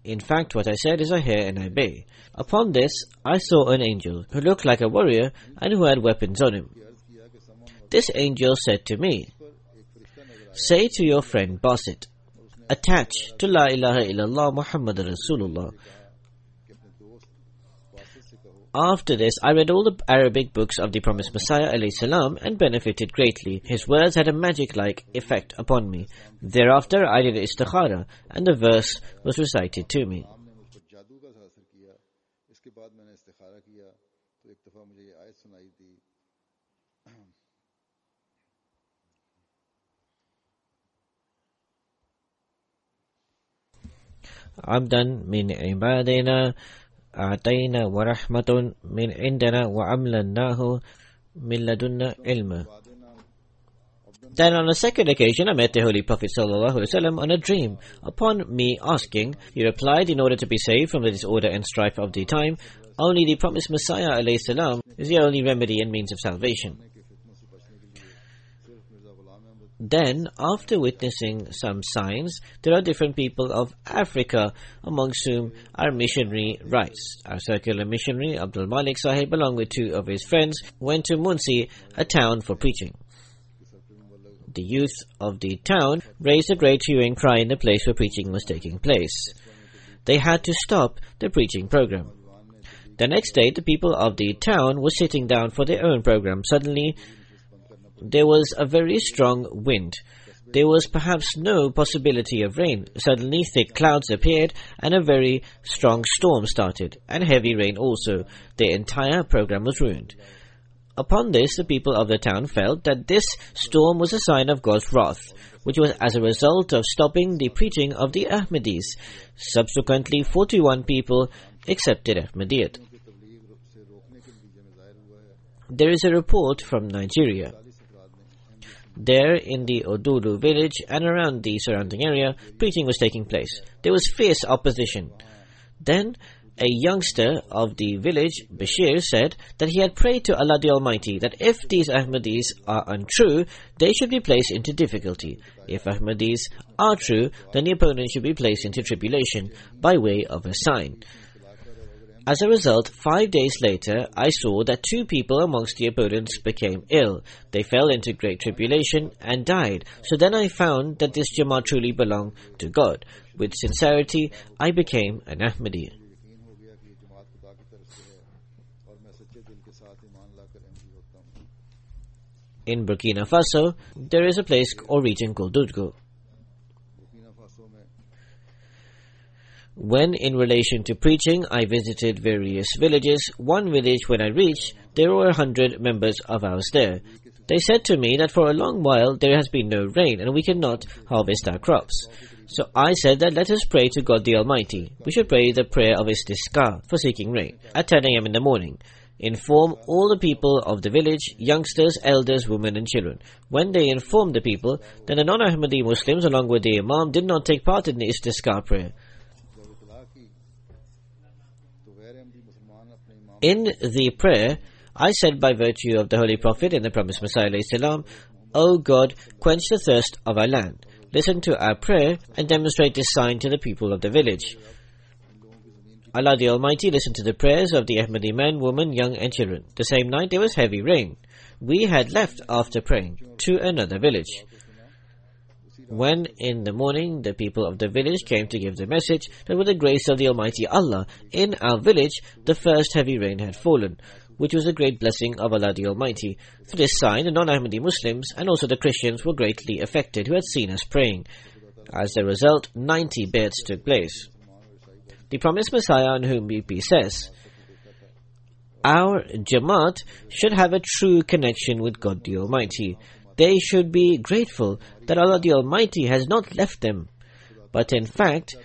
In fact, what I said is I hear and I obey. Upon this, I saw an angel who looked like a warrior and who had weapons on him. This angel said to me, "Say to your friend Basit, attach to La ilaha illallah Muhammad Rasulullah." After this, I read all the Arabic books of the Promised Messiah alayhi salam and benefited greatly. His words had a magic-like effect upon me. Thereafter, I did istikhara, and the verse was recited to me. عبدا من عبادنا أعطينا ورحمة من عندنا وعملناه من لدنا علما. Then on a second occasion I met the Holy Prophet ﷺ on a dream. Upon me asking, he replied, in order to be saved from the disorder and strife of the time, only the Promised Messiah ﷺ is the only remedy and means of salvation. Then, after witnessing some signs, there are different people of Africa, amongst whom our missionary writes. Our circular missionary, Abdul Malik Sahib, along with 2 of his friends, went to Munsi, a town, for preaching. The youth of the town raised a great hue and cry in the place where preaching was taking place. They had to stop the preaching program. The next day, the people of the town were sitting down for their own program. Suddenly, there was a very strong wind. There was perhaps no possibility of rain. Suddenly, thick clouds appeared and a very strong storm started, and heavy rain also. The entire program was ruined. Upon this, the people of the town felt that this storm was a sign of God's wrath, which was as a result of stopping the preaching of the Ahmadis. Subsequently, 41 people accepted Ahmadiyyat. There is a report from Nigeria. There, in the Odudu village and around the surrounding area, preaching was taking place. There was fierce opposition. Then, a youngster of the village, Bashir, said that he had prayed to Allah the Almighty that if these Ahmadis are untrue, they should be placed into difficulty. If Ahmadis are true, then the opponent should be placed into tribulation by way of a sign. As a result, 5 days later, I saw that 2 people amongst the opponents became ill. They fell into great tribulation and died. So then I found that this Jamaat truly belonged to God. With sincerity, I became an Ahmadi. In Burkina Faso, there is a place or region called Dudgo. When in relation to preaching, I visited various villages. One village, when I reached, there were 100 members of ours there. They said to me that for a long while there has been no rain and we cannot harvest our crops. So I said that let us pray to God the Almighty. We should pray the prayer of Istisqa for seeking rain at 10 a.m. in the morning. Inform all the people of the village, youngsters, elders, women and children. When they informed the people, then the non-Ahmadi Muslims along with the Imam did not take part in the Istisqa prayer. In the prayer, I said by virtue of the Holy Prophet and the promised Messiah ﷺ, O God, quench the thirst of our land. Listen to our prayer and demonstrate this sign to the people of the village. Allah the Almighty listened to the prayers of the Ahmadi men, women, young and children. The same night there was heavy rain. We had left after praying to another village. When in the morning the people of the village came to give the message that with the grace of the Almighty Allah, in our village the first heavy rain had fallen, which was a great blessing of Allah the Almighty. For this sign, the non-Ahmadi Muslims and also the Christians were greatly affected who had seen us praying. As a result, 90 bay'ats took place. The promised Messiah, on whom be peace, says, our Jamaat should have a true connection with God the Almighty. They should be grateful that Allah the Almighty has not left them, but in fact,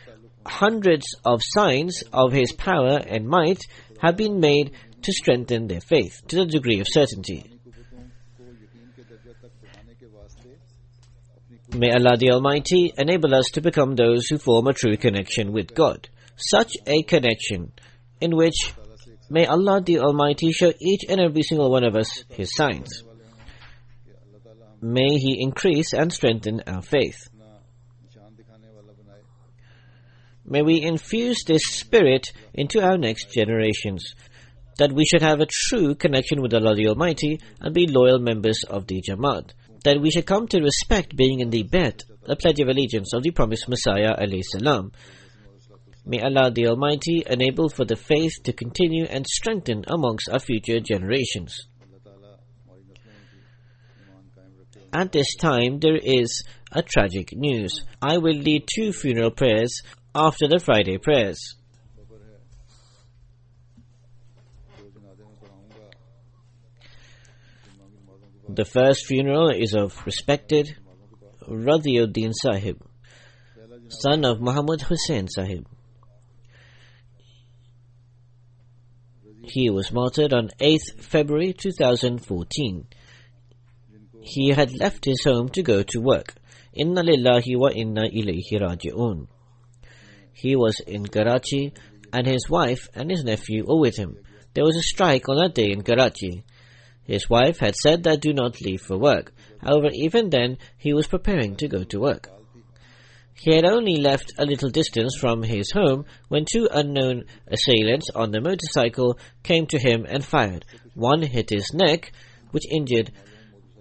hundreds of signs of His power and might have been made to strengthen their faith to the degree of certainty. May Allah the Almighty enable us to become those who form a true connection with God. Such a connection in which may Allah the Almighty show each and every single one of us His signs. May He increase and strengthen our faith. May we infuse this spirit into our next generations, that we should have a true connection with Allah the Almighty and be loyal members of the Jamaat, that we should come to respect being in the Bayt, the Pledge of Allegiance of the promised Messiah alayhi salam. May Allah the Almighty enable for the faith to continue and strengthen amongst our future generations. At this time, there is a tragic news. I will lead 2 funeral prayers after the Friday prayers. The first funeral is of respected Radhiuddin Sahib, son of Muhammad Hussain Sahib. He was martyred on 8th February 2014. He had left his home to go to work. Inna lillahi wa inna ilayhi raji'un. He was in Karachi and his wife and his nephew were with him. There was a strike on that day in Karachi. His wife had said that do not leave for work. However, even then, he was preparing to go to work. He had only left a little distance from his home when 2 unknown assailants on the motorcycle came to him and fired. One hit his neck, which injured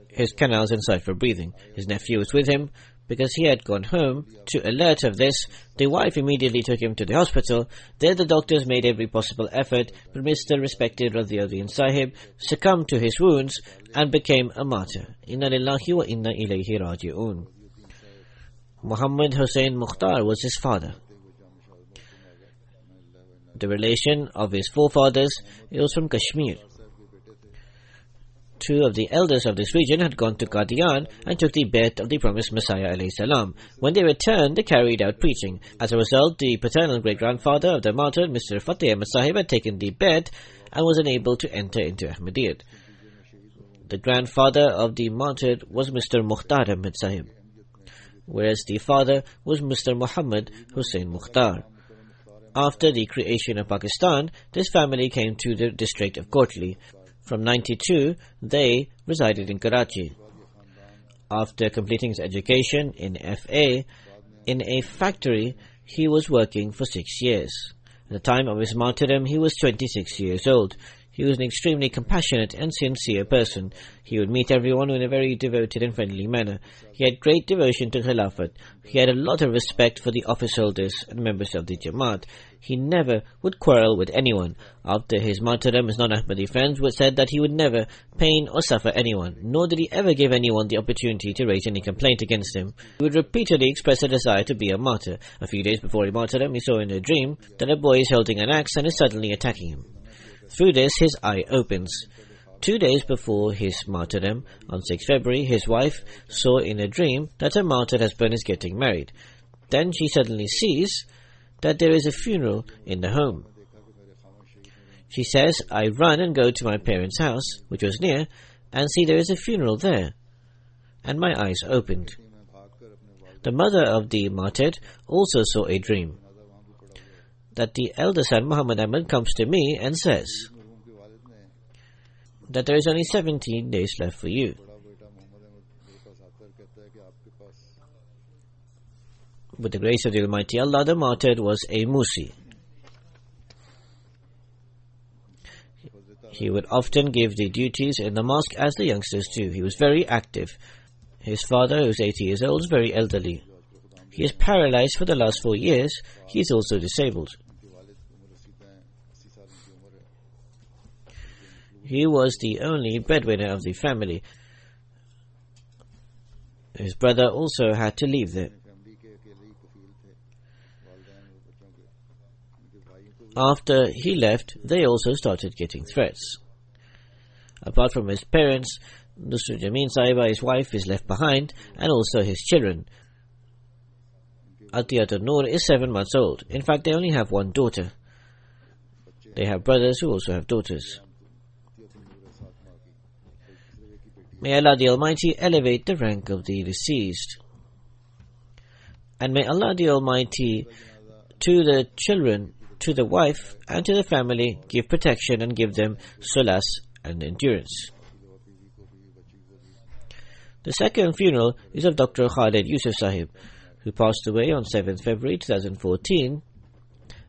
his canals and cipher breathing. His nephew was with him. Because he had gone home to alert of this, the wife immediately took him to the hospital. There the doctors made every possible effort, but Mr. Respected Radhiuddin Sahib succumbed to his wounds and became a martyr. Inna lillahi wa inna ilayhi raji'un. Muhammad Hussain Mukhtar was his father. The relation of his forefathers, it was from Kashmir. Two of the elders of this region had gone to Qadian and took the bait of the promised Messiah alayhi salam. When they returned, they carried out preaching. As a result, the paternal great-grandfather of the martyr, Mr. Fateh Ahmad Sahib, had taken the bait and was unable to enter into Ahmadiyyat. The grandfather of the martyr was Mr. Mukhtar Ahmad Sahib, whereas the father was Mr. Muhammad Hussain Mukhtar. After the creation of Pakistan, this family came to the district of Kotli. From 92, they resided in Karachi. After completing his education in FA, in a factory, he was working for 6 years. At the time of his martyrdom, he was 26 years old. He was an extremely compassionate and sincere person. He would meet everyone in a very devoted and friendly manner. He had great devotion to Khilafat. He had a lot of respect for the office holders and members of the Jamaat. He never would quarrel with anyone. After his martyrdom, his non-Ahmadi friends would said that he would never pain or suffer anyone, nor did he ever give anyone the opportunity to raise any complaint against him. He would repeatedly express a desire to be a martyr. A few days before he martyrdom, he saw in a dream that a boy is holding an axe and is suddenly attacking him. Through this, his eye opens. 2 days before his martyrdom, on 6 February, his wife saw in a dream that her martyred husband is getting married. Then she suddenly sees that there is a funeral in the home. She says, I run and go to my parents' house, which was near, and see there is a funeral there. And my eyes opened. The mother of the martyred also saw a dream that the elder son, Muhammad Ahmad, comes to me and says that there is only 17 days left for you. With the grace of the Almighty Allah, the martyred was a Musi. He would often give the duties in the mosque as the youngsters do. He was very active. His father, who is 80 years old, is very elderly. He is paralyzed for the last 4 years. He is also disabled. He was the only breadwinner of the family. His brother also had to leave there. After he left, they also started getting threats. Apart from his parents, Nusrat Jameen Sahiba, his wife, is left behind, and also his children. Atiyat Noor is 7 months old. In fact, they only have one daughter. They have brothers who also have daughters. May Allah the Almighty elevate the rank of the deceased. And may Allah the Almighty, to the children, to the wife, and to the family, give protection and give them solace and endurance. The second funeral is of Dr. Khalid Yusuf Sahib, who passed away on 7th February 2014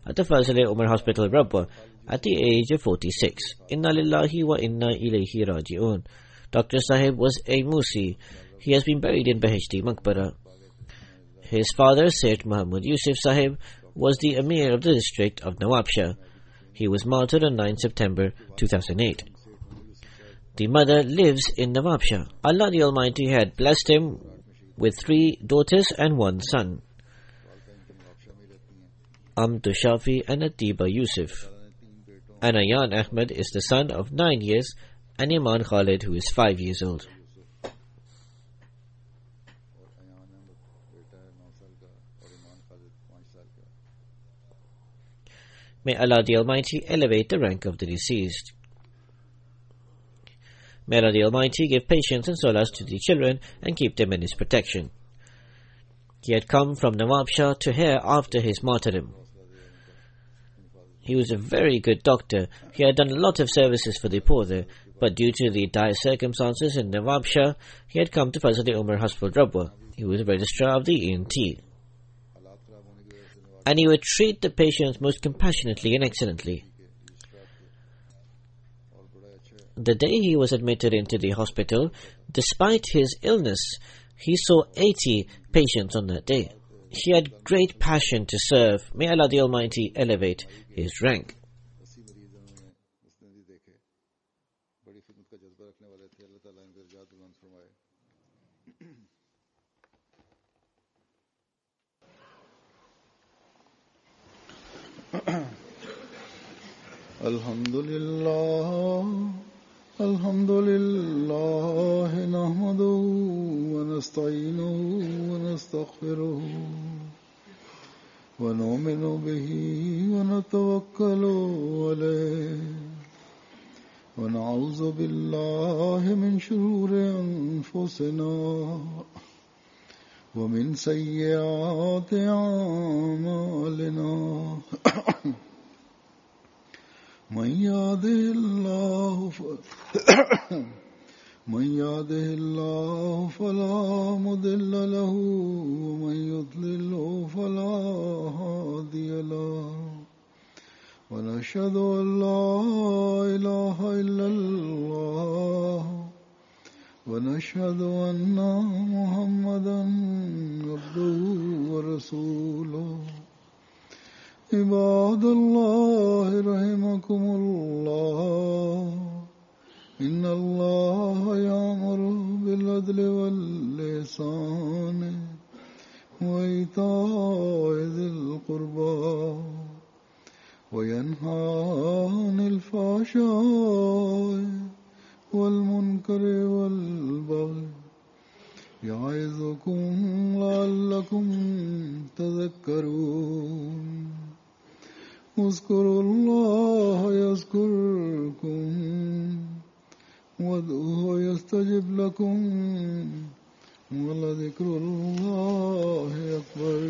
at the Fazl Umar Hospital, Rabwa, at the age of 46. Inna lillahi wa inna ilayhi raji'un. Dr. Sahib was a Musi. He has been buried in Beheshti Maqbara. His father, Sayyid Muhammad Yusuf Sahib, was the Emir of the district of Nawabshah. He was martyred on 9 September 2008. The mother lives in Nawabshah. Allah the Almighty had blessed him with 3 daughters and 1 son, Amdu Shafi and Atiba Yusuf. Anayan Ahmed is the son of 9 years, and Iman Khalid, who is 5 years old. May Allah the Almighty elevate the rank of the deceased. May Allah the Almighty give patience and solace to the children and keep them in His protection. He had come from Nawabshah to here after his martyrdom. He was a very good doctor. He had done a lot of services for the poor there, but due to the dire circumstances in Nawabshah, he had come to Fazl Umar Hospital, Rabwa. He was a registrar of the ENT. And he would treat the patients most compassionately and excellently. The day he was admitted into the hospital, despite his illness, he saw 80 patients on that day. He had great passion to serve. May Allah the Almighty elevate his rank. Alhamdulillah, الحمد لله نحمده ونستعينه ونستغفره ونؤمن به ونتوكل عليه ونعوذ بالله من شرور أنفسنا ومن سيئات أعمالنا من يهده الله فلا مضل له ومن يضلل فلا هادي له ونشهد أن لا إله إلا الله ونشهد أن محمدا عبده ورسوله عباد الله رحمكم الله إن الله يأمر بالعدل والإحسان وإيتاء ذي القربى وينهى عن الفحشاء والمنكر والبغي يعظكم لعلكم تذكرون اذكروا الله يذكركم وادعوه يستجب لكم ولذكر الله أكبر